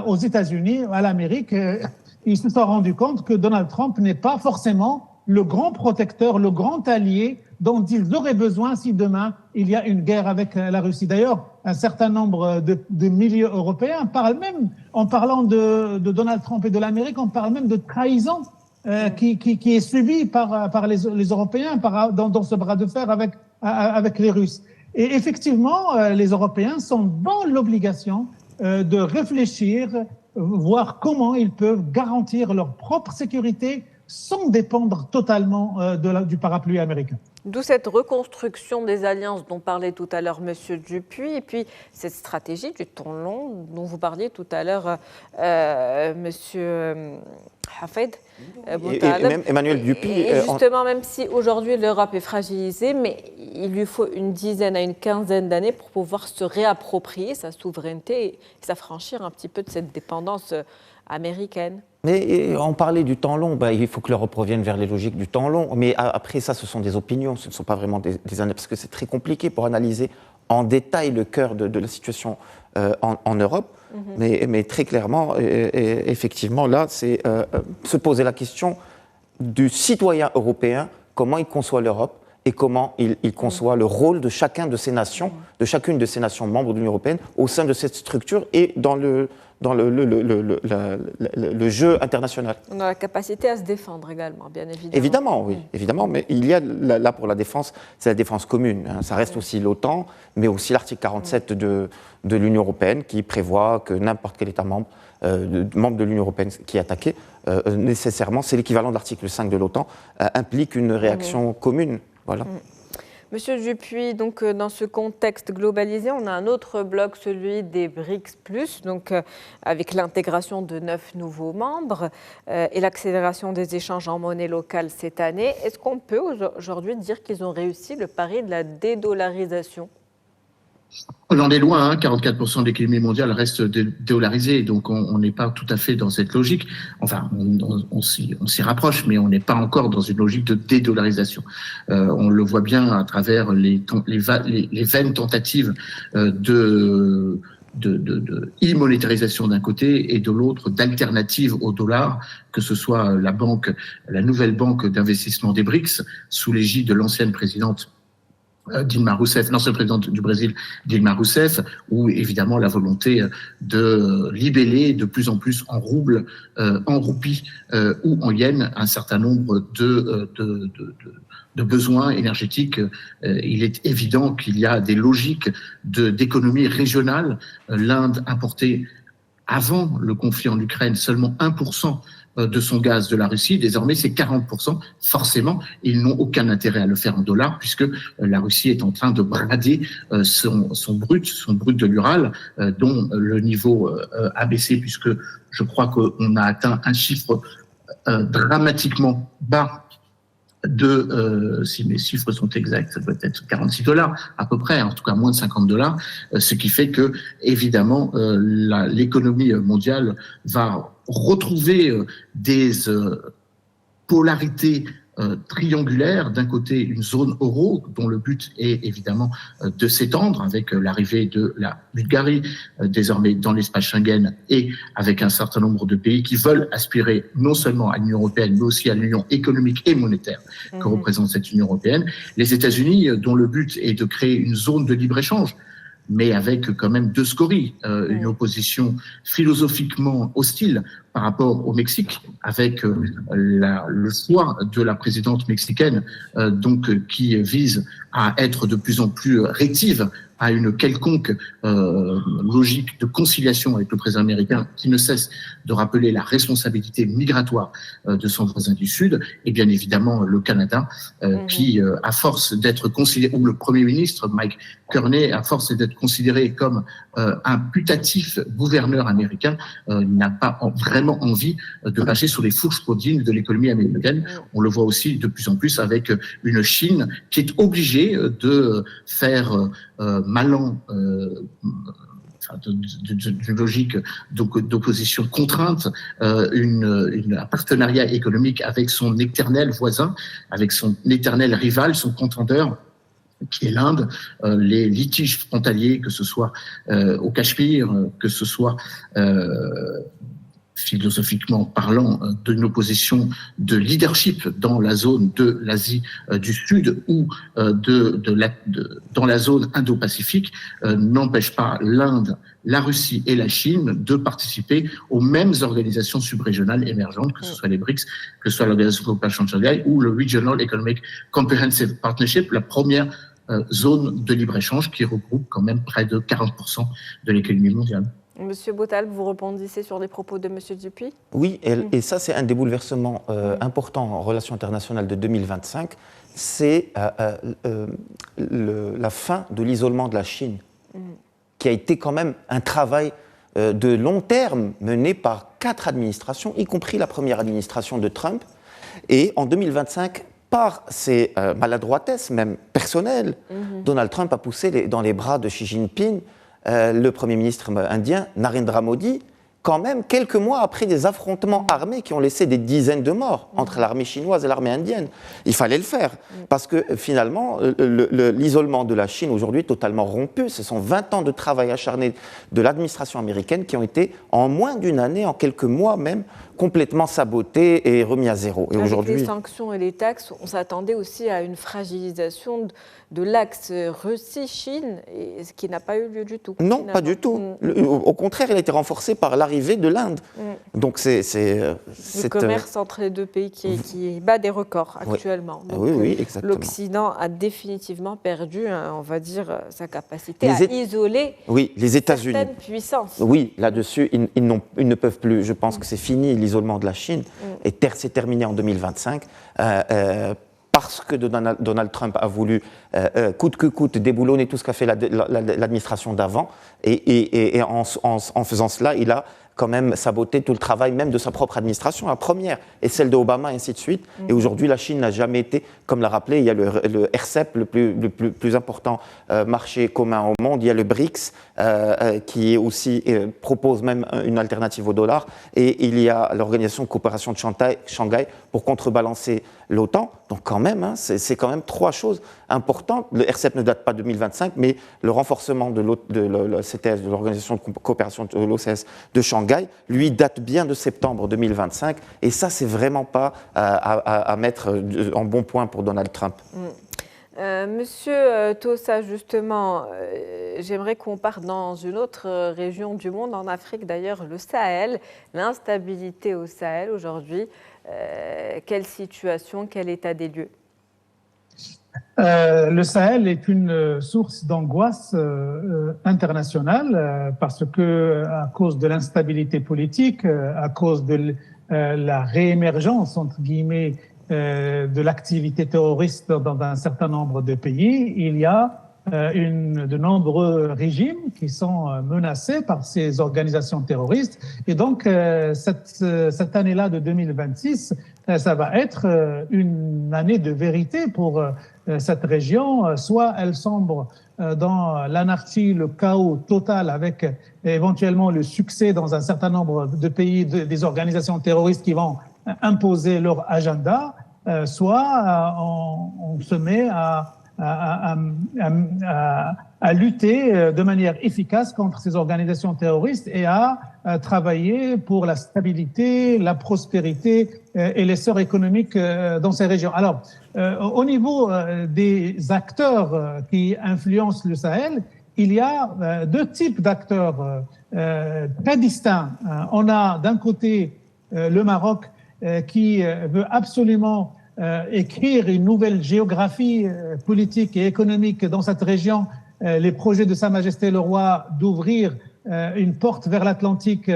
aux États-Unis, à l'Amérique. Ils se sont rendus compte que Donald Trump n'est pas forcément le grand protecteur, le grand allié dont ils auraient besoin si demain il y a une guerre avec la Russie. D'ailleurs, un certain nombre de milieux européens parlent même, en parlant de Donald Trump et de l'Amérique, on parle même de trahison qui est subie par les Européens dans ce bras de fer avec les Russes. Et effectivement, les Européens sont dans l'obligation de réfléchir, voir comment ils peuvent garantir leur propre sécurité sans dépendre totalement du parapluie américain. D'où cette reconstruction des alliances dont parlait tout à l'heure M. Dupuy, et puis cette stratégie du temps long dont vous parliez tout à l'heure M. Hafed. Et même Emmanuel Dupuy. Et justement, même si aujourd'hui l'Europe est fragilisée, mais il lui faut une dizaine à une quinzaine d'années pour pouvoir se réapproprier sa souveraineté et s'affranchir un petit peu de cette dépendance américaine. Mais on parlait du temps long, il faut que l'Europe revienne vers les logiques du temps long. Mais après ça, ce sont des opinions, ce ne sont pas vraiment des années, parce que c'est très compliqué pour analyser en détail le cœur de la situation en Europe. Mais très clairement, effectivement, là, c'est se poser la question du citoyen européen, comment il conçoit l'Europe et comment il conçoit le rôle de chacune de ces nations membres de l'Union européenne au sein de cette structure et dans le jeu international. On a la capacité à se défendre également, bien évidemment. Évidemment, oui, évidemment, mais il y a là pour la défense, c'est la défense commune. Ça reste aussi l'OTAN, mais aussi l'article 47 de l'Union européenne qui prévoit que n'importe quel État membre de l'Union européenne qui est attaqué, nécessairement, c'est l'équivalent de l'article 5 de l'OTAN, implique une réaction commune. Voilà. Monsieur Dupuy, donc dans ce contexte globalisé, on a un autre bloc, celui des BRICS+, donc avec l'intégration de 9 nouveaux membres et l'accélération des échanges en monnaie locale cette année. Est-ce qu'on peut aujourd'hui dire qu'ils ont réussi le pari de la dédollarisation ? On en est loin, 44% de l'économie mondiale reste dédollarisée, donc on n'est pas tout à fait dans cette logique. Enfin, on s'y rapproche, mais on n'est pas encore dans une logique de dédollarisation. On le voit bien à travers les vaines tentatives de immonétarisation d'un côté et de l'autre d'alternative au dollar, que ce soit la nouvelle banque d'investissement des BRICS sous l'égide de l'ancienne présidente Dilma Rousseff, l'ancienne présidente du Brésil, Dilma Rousseff, ou évidemment la volonté de libeller de plus en plus en roubles, en roupies ou en yens un certain nombre de besoins énergétiques. Il est évident qu'il y a des logiques d'économie régionale. L'Inde importait avant le conflit en Ukraine seulement 1% de son gaz de la Russie. Désormais, c'est 40%. Forcément, ils n'ont aucun intérêt à le faire en dollars puisque la Russie est en train de brader son brut de l'Ural, dont le niveau a baissé puisque je crois qu'on a atteint un chiffre dramatiquement bas si mes chiffres sont exacts, ça doit être $46 à peu près, en tout cas moins de $50, ce qui fait que évidemment l'économie mondiale va retrouver des polarités triangulaires. D'un côté, une zone euro dont le but est évidemment de s'étendre avec l'arrivée de la Bulgarie désormais dans l'espace Schengen et avec un certain nombre de pays qui veulent aspirer non seulement à l'Union européenne mais aussi à l'union économique et monétaire que représente cette Union européenne. Les États-Unis dont le but est de créer une zone de libre-échange mais avec quand même deux scories. Une opposition philosophiquement hostile par rapport au Mexique, avec le choix de la présidente mexicaine, qui vise à être de plus en plus rétive à une quelconque logique de conciliation avec le président américain, qui ne cesse de rappeler la responsabilité migratoire de son voisin du Sud, et bien évidemment le Canada, qui, à force d'être considéré, ou le Premier ministre Mike Kearney, à force d'être considéré comme un putatif gouverneur américain, n'a pas vraiment envie de lâcher sur les fourches codines de l'économie américaine. On le voit aussi de plus en plus avec une Chine qui est obligée de faire malin, d'une logique d'opposition contrainte, un partenariat économique avec son éternel voisin, avec son éternel rival, son contendeur, qui est l'Inde. Les litiges frontaliers, que ce soit au Cachemire, que ce soit philosophiquement parlant, d'une opposition de leadership dans la zone de l'Asie du Sud ou dans la zone Indo-Pacifique, n'empêche pas l'Inde, la Russie et la Chine de participer aux mêmes organisations subrégionales émergentes, que ce soit les BRICS, que ce soit l'Organisation de coopération de Shanghai ou le Regional Economic Comprehensive Partnership, la première zone de libre-échange qui regroupe quand même près de 40% de l'économie mondiale. Monsieur Bothal, vous rebondissez sur les propos de Monsieur Dupuy ? Oui, et ça c'est un des bouleversements importants en relations internationales de 2025, c'est la fin de l'isolement de la Chine, qui a été quand même un travail de long terme mené par 4 administrations, y compris la première administration de Trump. Et en 2025, par ses maladroitesses même personnelles, Donald Trump a poussé dans les bras de Xi Jinping le Premier ministre indien, Narendra Modi, quand même quelques mois après des affrontements armés qui ont laissé des dizaines de morts entre l'armée chinoise et l'armée indienne. Il fallait le faire, parce que finalement, l'isolement de la Chine aujourd'hui est totalement rompu. Ce sont 20 ans de travail acharné de l'administration américaine qui ont été, en moins d'une année, en quelques mois même, complètement sabotés et remis à zéro. Et avec aujourd'hui, les sanctions et les taxes, on s'attendait aussi à une fragilisation de l'axe Russie-Chine, ce qui n'a pas eu lieu du tout. Non, pas du tout. Au contraire, il a été renforcé par l'arrivée de l'Inde. Donc le commerce entre les deux pays qui bat des records actuellement. Donc, oui, exactement. L'Occident a définitivement perdu, on va dire, sa capacité à isoler les États-Unis. Certaines puissances. Oui, là-dessus, ils ne peuvent plus. Je pense que c'est fini, l'isolement de la Chine. Et c'est terminé en 2025. Parce que Donald Trump a voulu, coûte que coûte, déboulonner tout ce qu'a fait l'administration d'avant. Et en faisant cela, il a quand même saboté tout le travail même de sa propre administration, la première, et celle d'Obama, et ainsi de suite. Et aujourd'hui, la Chine n'a jamais été, comme l'a rappelé, il y a le RCEP, le plus important marché commun au monde, il y a le BRICS, qui aussi propose même une alternative au dollar, et il y a l'Organisation de coopération de Shanghai pour contrebalancer l'OTAN. Donc quand même, c'est quand même 3 choses importantes. Le RCEP ne date pas de 2025, mais le renforcement de l'OCS, de l'Organisation de coopération de l'OCS de Shanghai, lui date bien de septembre 2025. Et ça, c'est vraiment pas à mettre en bon point pour Donald Trump. Monsieur Tossa, justement, j'aimerais qu'on parte dans une autre région du monde, en Afrique d'ailleurs, le Sahel, l'instabilité au Sahel aujourd'hui. Quelle situation, quel état des lieux ? Le Sahel est une source d'angoisse internationale parce que, à cause de l'instabilité politique, à cause de la réémergence, entre guillemets, de l'activité terroriste dans un certain nombre de pays, il y a de nombreux régimes qui sont menacés par ces organisations terroristes. Et donc, cette année-là de 2026, ça va être une année de vérité pour cette région. Soit elle sombre dans l'anarchie, le chaos total, avec éventuellement le succès dans un certain nombre de pays des organisations terroristes qui vont imposer leur agenda, soit on se met à lutter de manière efficace contre ces organisations terroristes et à travailler pour la stabilité, la prospérité et l'essor économique dans ces régions. Alors, au niveau des acteurs qui influencent le Sahel, il y a deux types d'acteurs très distincts. On a d'un côté le Maroc qui veut absolument écrire une nouvelle géographie politique et économique dans cette région. Les projets de Sa Majesté le Roi d'ouvrir une porte vers l'Atlantique,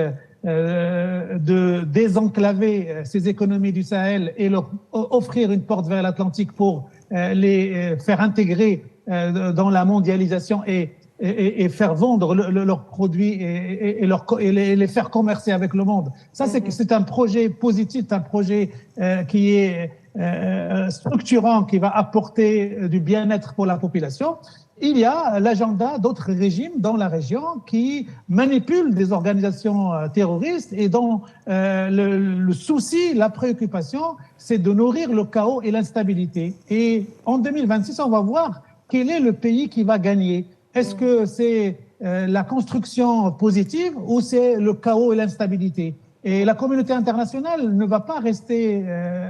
de désenclaver ces économies du Sahel et leur offrir une porte vers l'Atlantique pour les faire intégrer dans la mondialisation et faire vendre leurs produits et les faire commercer avec le monde. Ça, c'est un projet positif, un projet qui est structurant, qui va apporter du bien-être pour la population. Il y a l'agenda d'autres régimes dans la région qui manipulent des organisations terroristes et dont le souci, la préoccupation, c'est de nourrir le chaos et l'instabilité. Et en 2026, on va voir quel est le pays qui va gagner. Est-ce que c'est la construction positive ou c'est le chaos et l'instabilité? Et la communauté internationale ne va pas rester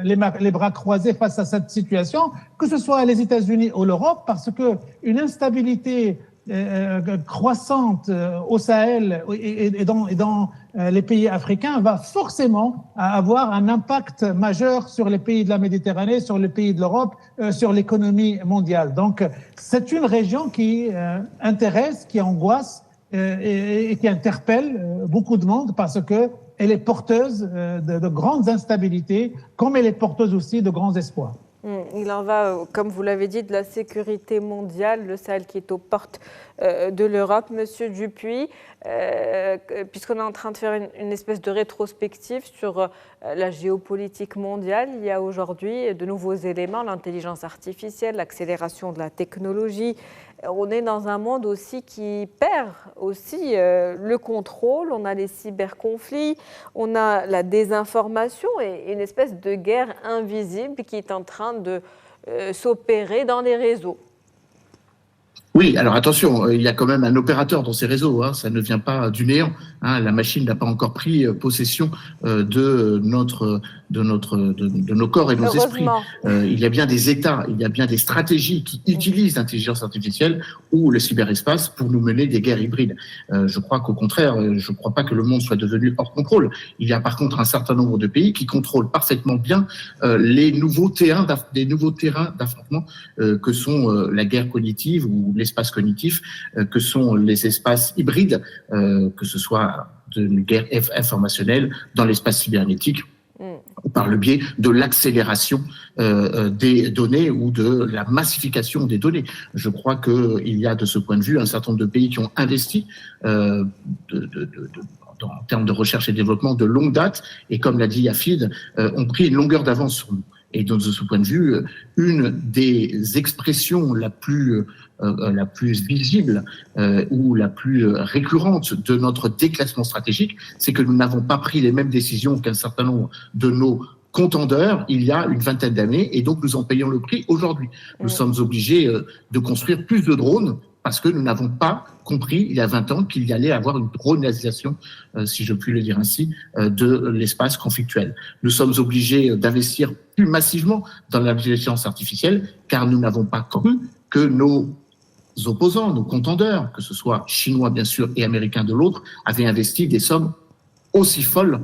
les bras croisés face à cette situation, que ce soit les États-Unis ou l'Europe, parce que une instabilité croissante au Sahel et dans les pays africains va forcément avoir un impact majeur sur les pays de la Méditerranée, sur les pays de l'Europe, sur l'économie mondiale. Donc, c'est une région qui intéresse, qui angoisse et qui interpelle beaucoup de monde parce que elle est porteuse de grandes instabilités, comme elle est porteuse aussi de grands espoirs. Il en va, comme vous l'avez dit, de la sécurité mondiale, le Sahel qui est aux portes de l'Europe. Monsieur Dupuy, puisqu'on est en train de faire une espèce de rétrospective sur la géopolitique mondiale, il y a aujourd'hui de nouveaux éléments, l'intelligence artificielle, l'accélération de la technologie. On est dans un monde aussi qui perd aussi le contrôle. On a les cyberconflits, on a la désinformation et une espèce de guerre invisible qui est en train de s'opérer dans les réseaux. Oui, alors attention, il y a quand même un opérateur dans ces réseaux, ça ne vient pas du néant. La machine n'a pas encore pris possession de nos corps et de nos esprits. Il y a bien des États, il y a bien des stratégies qui utilisent l'intelligence artificielle ou le cyberespace pour nous mener des guerres hybrides. Je crois qu'au contraire, je ne crois pas que le monde soit devenu hors contrôle. Il y a par contre un certain nombre de pays qui contrôlent parfaitement bien les nouveaux terrains d'affrontement que sont la guerre cognitive ou l'espace cognitif, que sont les espaces hybrides, que ce soit de guerre informationnelle dans l'espace cybernétique, par le biais de l'accélération des données ou de la massification des données. Je crois qu'il y a de ce point de vue un certain nombre de pays qui ont investi en termes de recherche et développement de longue date et, comme l'a dit Yafid, ont pris une longueur d'avance sur nous. Et de ce point de vue, une des expressions la plus visible ou la plus récurrente de notre déclassement stratégique, c'est que nous n'avons pas pris les mêmes décisions qu'un certain nombre de nos contendeurs il y a une vingtaine d'années, et donc nous en payons le prix aujourd'hui. Nous sommes obligés de construire plus de drones parce que nous n'avons pas compris il y a 20 ans qu'il y allait avoir une dronisation, si je puis le dire ainsi, de l'espace conflictuel. Nous sommes obligés d'investir plus massivement dans l'intelligence artificielle car nous n'avons pas cru que nos opposants, nos contendeurs, que ce soit chinois bien sûr et américains de l'autre, avaient investi des sommes aussi folles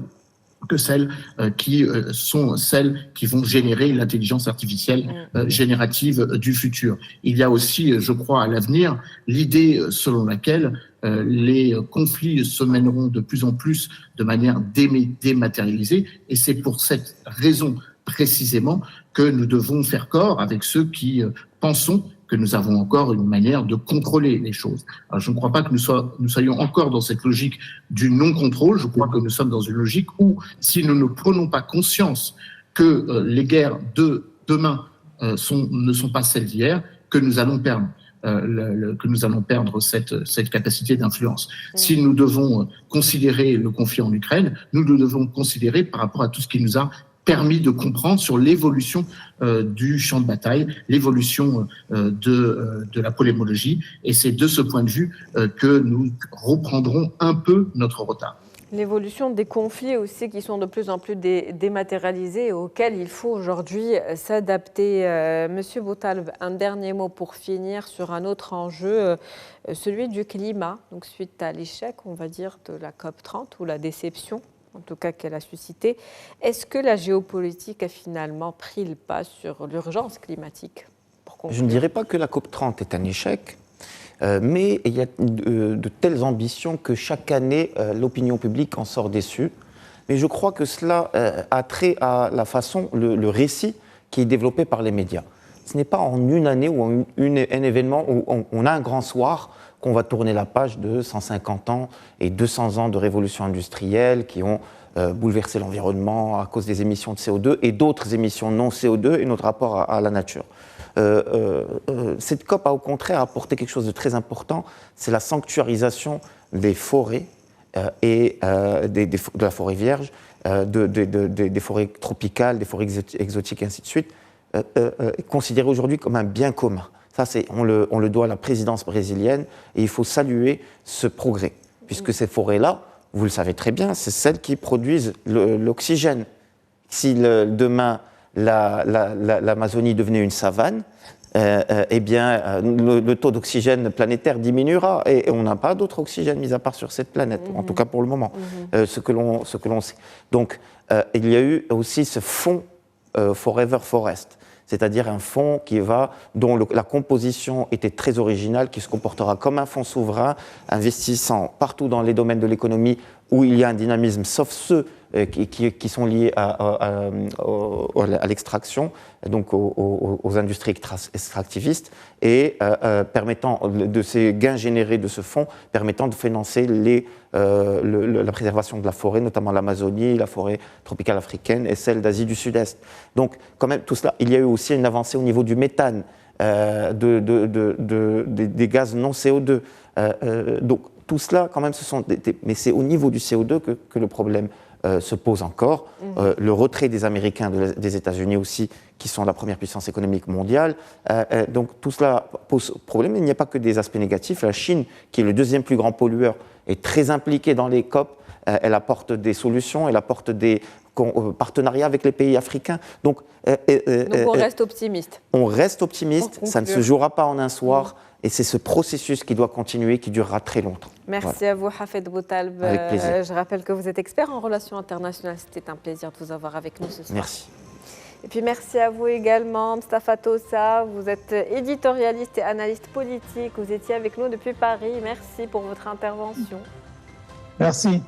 que celles qui sont celles qui vont générer l'intelligence artificielle générative du futur. Il y a aussi, je crois, à l'avenir, l'idée selon laquelle les conflits se mèneront de plus en plus de manière dématérialisée, et c'est pour cette raison précisément que nous devons faire corps avec ceux qui pensons que nous avons encore une manière de contrôler les choses. Alors, je ne crois pas que nous soyons encore dans cette logique du non-contrôle. Je crois que nous sommes dans une logique où, si nous ne prenons pas conscience que les guerres de demain ne sont pas celles d'hier, que nous allons perdre cette capacité d'influence. Si nous devons considérer le conflit en Ukraine, nous le devons considérer par rapport à tout ce qui nous a permis de comprendre sur l'évolution du champ de bataille, l'évolution de la polémologie. Et c'est de ce point de vue que nous reprendrons un peu notre retard. L'évolution des conflits aussi qui sont de plus en plus dématérialisés et auxquels il faut aujourd'hui s'adapter. Monsieur Boutaleb, un dernier mot pour finir sur un autre enjeu, celui du climat. Donc suite à l'échec, on va dire, de la COP30 ou la déception, en tout cas qu'elle a suscité, est-ce que la géopolitique a finalement pris le pas sur l'urgence climatique pour conclure ? Je ne dirais pas que la COP30 est un échec. Mais il y a de telles ambitions que chaque année, l'opinion publique en sort déçue. Mais je crois que cela a trait à la façon, le récit qui est développé par les médias. Ce n'est pas en une année ou en un événement où on a un grand soir qu'on va tourner la page de 150 ans et 200 ans de révolution industrielle qui ont bouleversé l'environnement à cause des émissions de CO2 et d'autres émissions non CO2 et notre rapport à la nature. Cette COP a au contraire apporté quelque chose de très important, c'est la sanctuarisation des forêts et de la forêt vierge, des forêts tropicales, des forêts exotiques et ainsi de suite, considérées aujourd'hui comme un bien commun. Ça, on le doit à la présidence brésilienne et il faut saluer ce progrès, puisque ces forêts-là, vous le savez très bien, c'est celles qui produisent l'oxygène. Si demain l'Amazonie devenait une savane, eh bien, le taux d'oxygène planétaire diminuera et on n'a pas d'autre oxygène mis à part sur cette planète, en tout cas pour le moment, ce que l'on sait. Donc, il y a eu aussi ce fonds Forever Forest, c'est-à-dire un fonds dont la composition était très originale, qui se comportera comme un fonds souverain, investissant partout dans les domaines de l'économie où il y a un dynamisme, sauf ceux qui sont liés à l'extraction, donc aux industries extractivistes, et permettant de ces gains générés de ce fonds, permettant de financer la préservation de la forêt, notamment l'Amazonie, la forêt tropicale africaine et celle d'Asie du Sud-Est. Donc, quand même, tout cela, il y a eu aussi une avancée au niveau du méthane, des gaz non CO2. Donc, tout cela, quand même, mais c'est au niveau du CO2 que le problème se pose encore. Le retrait des Américains des États-Unis aussi, qui sont la première puissance économique mondiale. Donc tout cela pose problème. Il n'y a pas que des aspects négatifs. La Chine, qui est le deuxième plus grand pollueur, est très impliquée dans les COP. Elle apporte des solutions, elle apporte des partenariats avec les pays africains. Donc on reste optimiste. On reste optimiste. Ça ne se jouera pas en un soir. Et c'est ce processus qui doit continuer, qui durera très longtemps. Merci à vous, Hafed Boutaleb. Avec plaisir. Je rappelle que vous êtes expert en relations internationales. C'était un plaisir de vous avoir avec nous ce soir. Merci. Et puis merci à vous également, Moustapha Tossa. Vous êtes éditorialiste et analyste politique. Vous étiez avec nous depuis Paris. Merci pour votre intervention. Merci.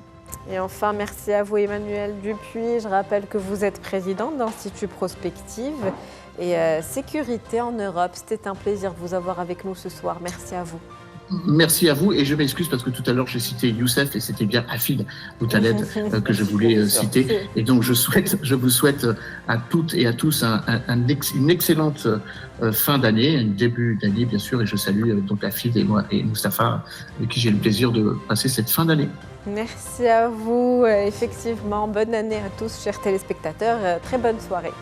Et enfin, merci à vous, Emmanuel Dupuis. Je rappelle que vous êtes président de l'Institut Prospective et Sécurité en Europe. C'était un plaisir de vous avoir avec nous ce soir. Merci à vous. Merci à vous et je m'excuse parce que tout à l'heure j'ai cité Youssef et c'était bien Hafid Boutaleb que je voulais citer. Et donc je vous souhaite à toutes et à tous une excellente fin d'année, un début d'année bien sûr, et je salue donc Hafid et moi et Moustapha avec qui j'ai le plaisir de passer cette fin d'année. Merci à vous. Effectivement, bonne année à tous, chers téléspectateurs. Très bonne soirée.